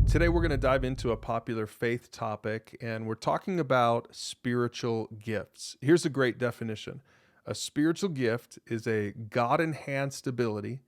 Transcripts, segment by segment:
Today, we're going to dive into a popular faith topic, and we're talking about spiritual gifts. Here's a great definition: a spiritual gift is a God enhanced ability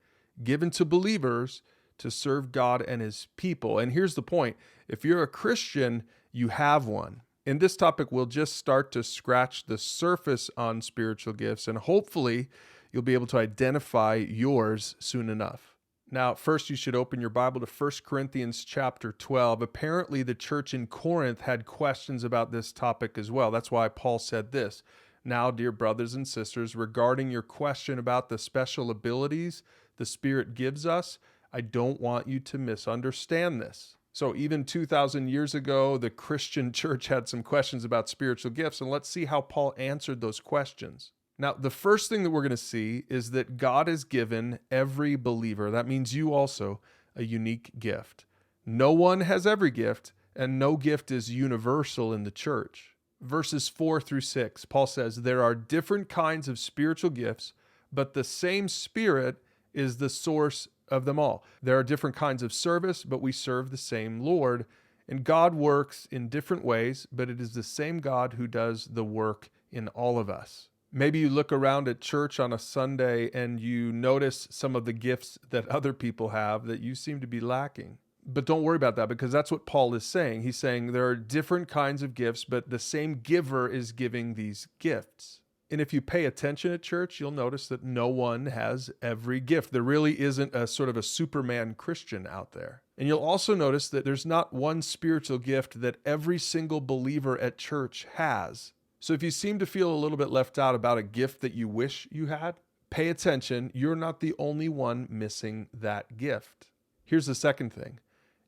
given to believers to serve God and his people. And here's the point: if you're a Christian, you have one. In this topic, we'll just start to scratch the surface on spiritual gifts, and hopefully, you'll be able to identify yours soon enough. Now, first you should open your Bible to 1 Corinthians chapter 12. Apparently, the church in Corinth had questions about this topic as well. That's why Paul said this. Now, dear brothers and sisters, regarding your question about the special abilities the Spirit gives us, I don't want you to misunderstand this. So even 2,000 years ago, the Christian church had some questions about spiritual gifts, and let's see how Paul answered those questions. Now, the first thing that we're going to see is that God has given every believer, that means you also, a unique gift. No one has every gift, and no gift is universal in the church. Verses 4 through 6, Paul says, there are different kinds of spiritual gifts, but the same Spirit is the source of them all. There are different kinds of service, but we serve the same Lord. And God works in different ways, but it is the same God who does the work in all of us. Maybe you look around at church on a Sunday and you notice some of the gifts that other people have that you seem to be lacking. But don't worry about that, because that's what Paul is saying. He's saying there are different kinds of gifts, but the same giver is giving these gifts. And if you pay attention at church, you'll notice that no one has every gift. There really isn't a sort of a Superman Christian out there. And you'll also notice that there's not one spiritual gift that every single believer at church has. So if you seem to feel a little bit left out about a gift that you wish you had, pay attention. You're not the only one missing that gift. Here's the second thing.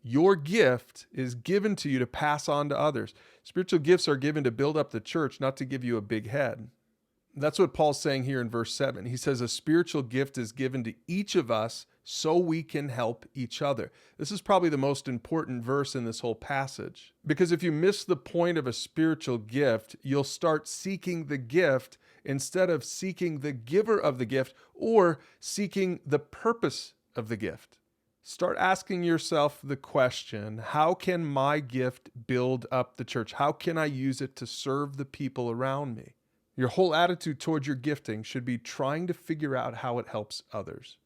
Your gift is given to you to pass on to others. Spiritual gifts are given to build up the church, not to give you a big head. That's what Paul's saying here in verse 7. He says a spiritual gift is given to each of us so we can help each other. This is probably the most important verse in this whole passage, because if you miss the point of a spiritual gift, you'll start seeking the gift instead of seeking the giver of the gift or seeking the purpose of the gift. Start asking yourself the question, how can my gift build up the church? How can I use it to serve the people around me? Your whole attitude towards your gifting should be trying to figure out how it helps others.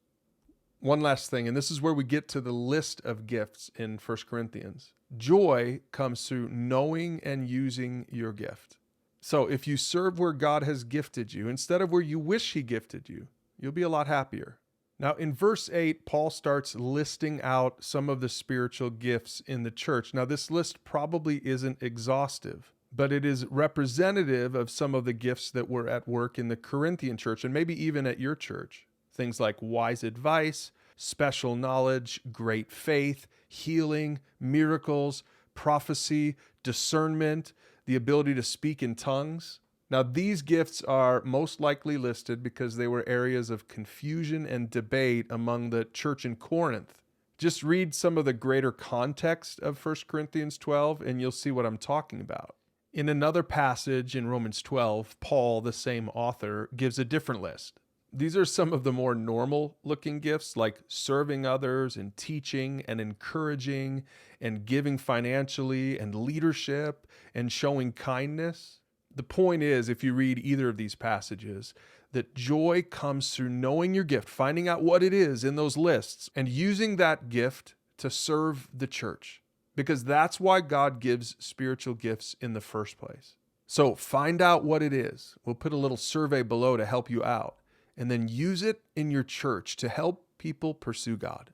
One last thing, and this is where we get to the list of gifts in 1 Corinthians. Joy comes through knowing and using your gift. So if you serve where God has gifted you instead of where you wish he gifted you, you'll be a lot happier. Now in verse 8, Paul starts listing out some of the spiritual gifts in the church. Now this list probably isn't exhaustive, but it is representative of some of the gifts that were at work in the Corinthian church and maybe even at your church. Things like wise advice, special knowledge, great faith, healing, miracles, prophecy, discernment, the ability to speak in tongues. Now, these gifts are most likely listed because they were areas of confusion and debate among the church in Corinth. Just read some of the greater context of 1 Corinthians 12 and you'll see what I'm talking about. In another passage in Romans 12, Paul, the same author, gives a different list. These are some of the more normal-looking gifts, like serving others and teaching and encouraging and giving financially and leadership and showing kindness. The point is, if you read either of these passages, that joy comes through knowing your gift, finding out what it is in those lists, and using that gift to serve the church. Because that's why God gives spiritual gifts in the first place. So find out what it is. We'll put a little survey below to help you out. And then use it in your church to help people pursue God.